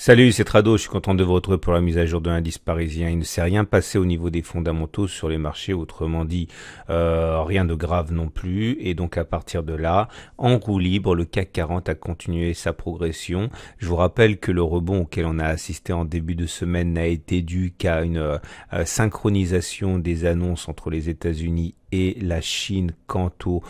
Salut, c'est Trado, je suis content de vous retrouver pour la mise à jour de l'indice parisien. Il ne s'est rien passé au niveau des fondamentaux sur les marchés, autrement dit, rien de grave non plus. Et donc à partir de là, en roue libre, le CAC 40 a continué sa progression. Je vous rappelle que le rebond auquel on a assisté en début de semaine n'a été dû qu'à une synchronisation des annonces entre les États-Unis et la Chine quant aux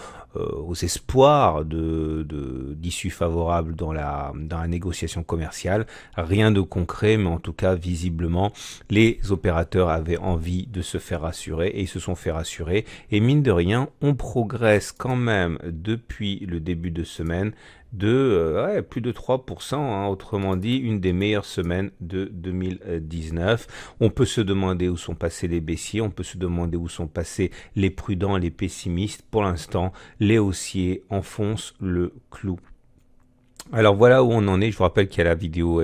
espoirs d'issue favorable dans la négociation commerciale. Rien de concret, mais en tout cas, visiblement, les opérateurs avaient envie de se faire rassurer et ils se sont fait rassurer. Et mine de rien, on progresse quand même depuis le début de semaine de plus de 3%, hein, autrement dit une des meilleures semaines de 2019. On peut se demander où sont passés les baissiers, on peut se demander où sont passés les prudents, les pessimistes. Pour l'instant, les haussiers enfoncent le clou. Alors voilà où on en est. Je vous rappelle qu'il y a la vidéo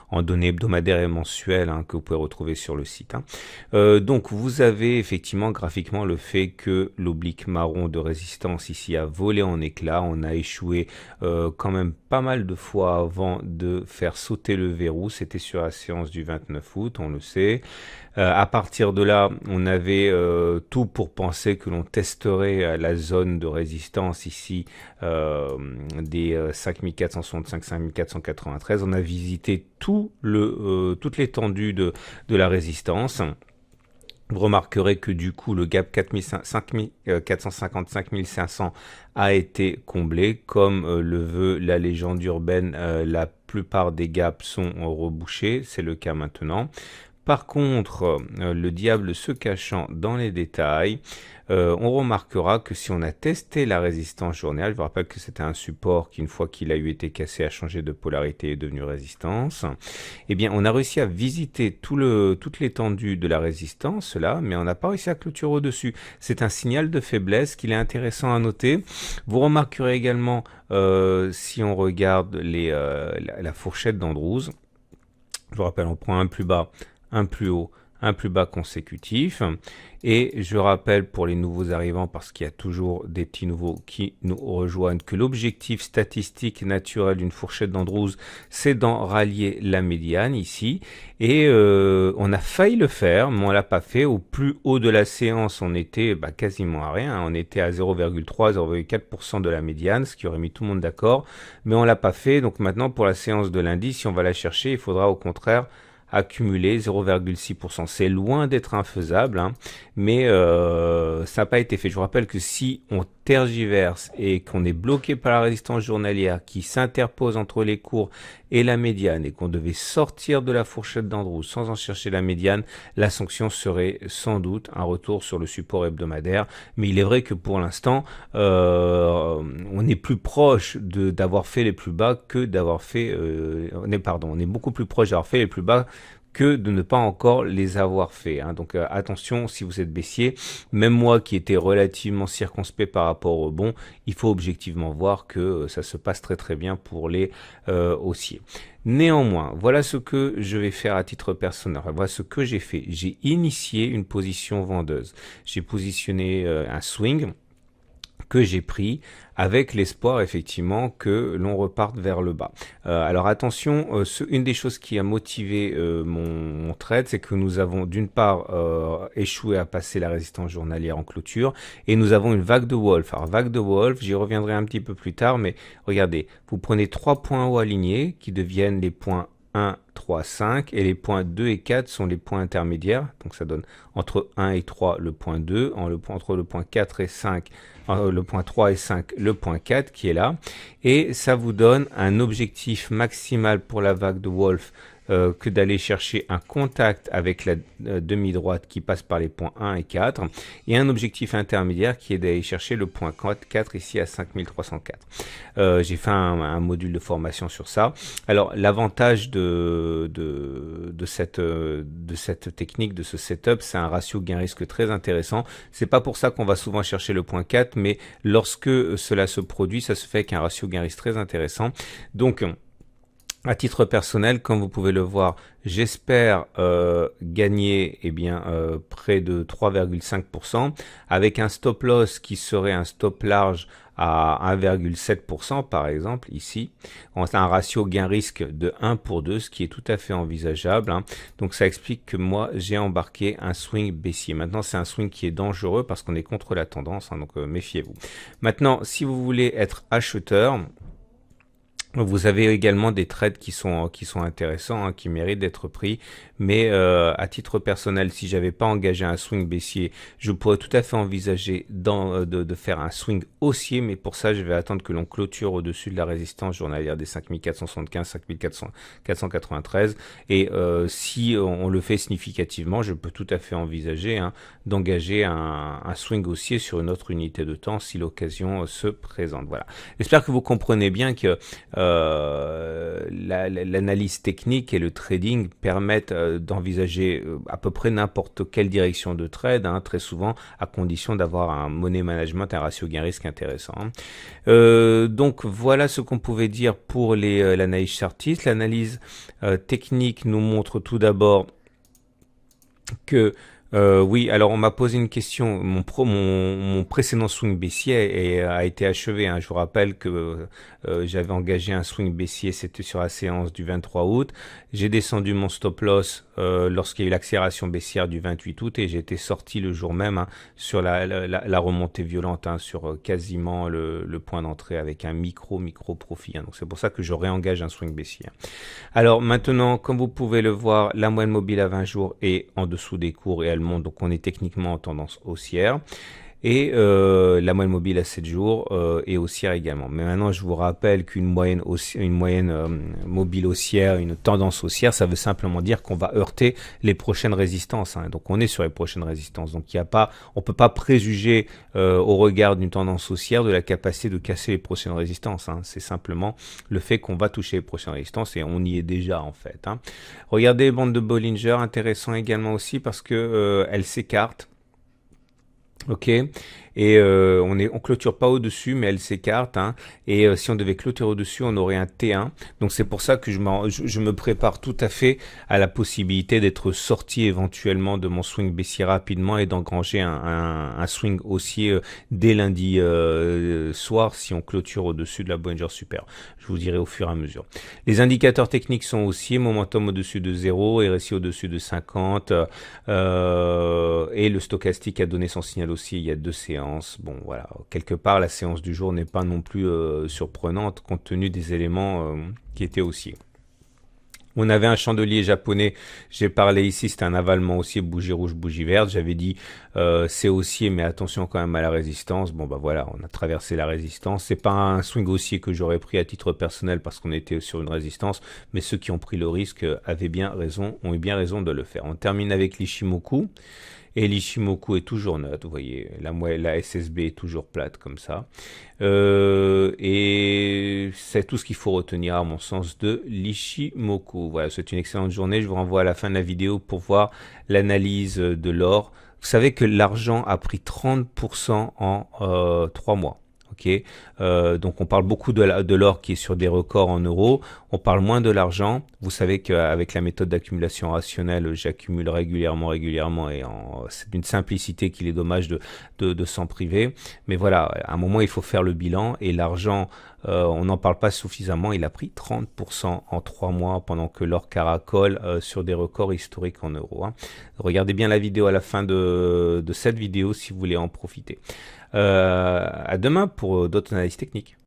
en données hebdomadaires et mensuelles que vous pouvez retrouver sur le site. Donc vous avez effectivement graphiquement le fait que l'oblique marron de résistance ici a volé en éclats. On a échoué quand même pas mal de fois avant de faire sauter le verrou. C'était sur la séance du 29 août, on le sait. À partir de là, on avait tout pour penser que l'on testerait la zone de résistance ici des 5465, 5493. On a visité toute l'étendue de la résistance. Vous remarquerez que du coup, le gap 455 a été comblé. Comme le veut la légende urbaine, la plupart des gaps sont rebouchés. C'est le cas maintenant. Par contre, le diable se cachant dans les détails, on remarquera que si on a testé la résistance journalière, je vous rappelle que c'était un support qui, une fois qu'il a été cassé, a changé de polarité et est devenu résistance, eh bien, on a réussi à visiter toute l'étendue de la résistance, là, mais on n'a pas réussi à clôturer au-dessus. C'est un signal de faiblesse qu'il est intéressant à noter. Vous remarquerez également, si on regarde la fourchette d'Andrews, je vous rappelle, on prend un plus bas, un plus haut, un plus bas consécutif. Et je rappelle pour les nouveaux arrivants, parce qu'il y a toujours des petits nouveaux qui nous rejoignent, que l'objectif statistique naturel d'une fourchette d'Andrews, c'est d'en rallier la médiane ici. Et on a failli le faire, mais on l'a pas fait. Au plus haut de la séance, on était quasiment à rien. On était à 0,3, 0,4% de la médiane, ce qui aurait mis tout le monde d'accord. Mais on l'a pas fait. Donc maintenant, pour la séance de lundi, si on va la chercher, il faudra au contraire accumulé 0,6%. C'est loin d'être infaisable, mais ça n'a pas été fait. Je vous rappelle que si on tergiverse et qu'on est bloqué par la résistance journalière qui s'interpose entre les cours et la médiane et qu'on devait sortir de la fourchette d'Andrews sans en chercher la médiane, la sanction serait sans doute un retour sur le support hebdomadaire. Mais il est vrai que pour l'instant, on est plus proche d'avoir fait les plus bas que d'avoir fait... on est beaucoup plus proche d'avoir fait les plus bas que de ne pas encore les avoir fait. Donc attention, si vous êtes baissier, même moi qui étais relativement circonspect par rapport au rebond, il faut objectivement voir que ça se passe très très bien pour les haussiers. Néanmoins, voilà ce que je vais faire à titre personnel. Voilà ce que j'ai fait. J'ai initié une position vendeuse. J'ai positionné un swing que j'ai pris avec l'espoir effectivement que l'on reparte vers le bas. Alors attention, une des choses qui a motivé mon trade, c'est que nous avons d'une part échoué à passer la résistance journalière en clôture et nous avons une vague de Wolf. Alors vague de Wolf, j'y reviendrai un petit peu plus tard, mais regardez, vous prenez 3 points hauts alignés qui deviennent les points 1, 3, 5 et les points 2 et 4 sont les points intermédiaires. Donc ça donne entre 1 et 3 le point 2, entre le point 4 et 5, le point 3 et 5, le point 4 qui est là. Et ça vous donne un objectif maximal pour la vague de Wolf que d'aller chercher un contact avec la demi-droite qui passe par les points 1 et 4 et un objectif intermédiaire qui est d'aller chercher le point 4 ici à 5304. J'ai fait un module de formation sur ça. Alors l'avantage de cette technique, de ce setup, c'est un ratio gain-risque très intéressant. C'est pas pour ça qu'on va souvent chercher le point 4, mais lorsque cela se produit, ça se fait avec un ratio gain-risque très intéressant. Donc À titre personnel, comme vous pouvez le voir, j'espère gagner près de 3,5% avec un stop loss qui serait un stop large à 1,7% par exemple ici. On a un ratio gain-risque de 1 pour 2, ce qui est tout à fait envisageable, hein. Donc ça explique que moi j'ai embarqué un swing baissier. Maintenant c'est un swing qui est dangereux parce qu'on est contre la tendance, hein, donc méfiez-vous. Maintenant si vous voulez être acheteur, vous avez également des trades qui sont intéressants, hein, qui méritent d'être pris, mais à titre personnel, si j'avais pas engagé un swing baissier, je pourrais tout à fait envisager de faire un swing haussier, mais pour ça, je vais attendre que l'on clôture au-dessus de la résistance journalière des 5475, 5493, et si on le fait significativement, je peux tout à fait envisager, hein, d'engager un swing haussier sur une autre unité de temps si l'occasion se présente. Voilà. J'espère que vous comprenez bien que l'analyse technique et le trading permettent d'envisager à peu près n'importe quelle direction de trade, hein, très souvent à condition d'avoir un money management, un ratio gain-risque intéressant, hein. Donc voilà ce qu'on pouvait dire pour l'analyse chartiste. L'analyse technique nous montre tout d'abord que oui, alors on m'a posé une question. Mon précédent swing baissier a été achevé, hein. Je vous rappelle que j'avais engagé un swing baissier, c'était sur la séance du 23 août. J'ai descendu mon stop loss lorsqu'il y a eu l'accélération baissière du 28 août et j'ai été sorti le jour même, hein, sur la remontée violente, hein, sur quasiment le point d'entrée avec un micro profit, hein. Donc c'est pour ça que je réengage un swing baissier. Alors maintenant, comme vous pouvez le voir, la moyenne mobile à 20 jours est en dessous des cours et elle monte, donc on est techniquement en tendance haussière. Et la moyenne mobile à 7 jours est haussière également. Mais maintenant, je vous rappelle qu'une moyenne mobile haussière, une tendance haussière, ça veut simplement dire qu'on va heurter les prochaines résistances, hein. Donc on est sur les prochaines résistances. Donc on peut pas préjuger au regard d'une tendance haussière de la capacité de casser les prochaines résistances, hein. C'est simplement le fait qu'on va toucher les prochaines résistances et on y est déjà en fait, hein. Regardez les bandes de Bollinger, intéressant également aussi parce que elles s'écartent. Ok, et on clôture pas au-dessus, mais elle s'écarte, hein, et si on devait clôturer au-dessus, on aurait un T1. Donc c'est pour ça que je me prépare tout à fait à la possibilité d'être sorti éventuellement de mon swing baissier rapidement et d'engranger un swing haussier dès lundi soir si on clôture au-dessus de la Bollinger Super. Je vous dirai au fur et à mesure. Les indicateurs techniques sont haussiers, momentum au-dessus de 0, RSI au-dessus de 50, et le stochastique a donné son signal aussi il y a 2 séances. Bon voilà, quelque part la séance du jour n'est pas non plus surprenante compte tenu des éléments qui étaient haussiers. On avait un chandelier japonais, j'ai parlé ici, c'était un avalement haussier, bougie rouge, bougie verte. J'avais dit c'est haussier, mais attention quand même à la résistance. Bon bah voilà, on a traversé la résistance. C'est pas un swing haussier que j'aurais pris à titre personnel parce qu'on était sur une résistance, mais ceux qui ont pris le risque ont eu bien raison de le faire. On termine avec l'Ishimoku. Et l'Ishimoku est toujours neutre, vous voyez, la SSB est toujours plate comme ça. Et c'est tout ce qu'il faut retenir à mon sens de l'Ishimoku. Voilà, c'est une excellente journée. Je vous renvoie à la fin de la vidéo pour voir l'analyse de l'or. Vous savez que l'argent a pris 30% en 3 mois. Okay, donc on parle beaucoup de l'or qui est sur des records en euros, on parle moins de l'argent. Vous savez qu'avec la méthode d'accumulation rationnelle, j'accumule régulièrement et c'est d'une simplicité qu'il est dommage de s'en priver. Mais voilà, à un moment il faut faire le bilan et l'argent, on n'en parle pas suffisamment, il a pris 30% en 3 mois pendant que l'or caracole sur des records historiques en euros, hein. Regardez bien la vidéo à la fin de cette vidéo si vous voulez en profiter. À demain pour d'autres analyses techniques.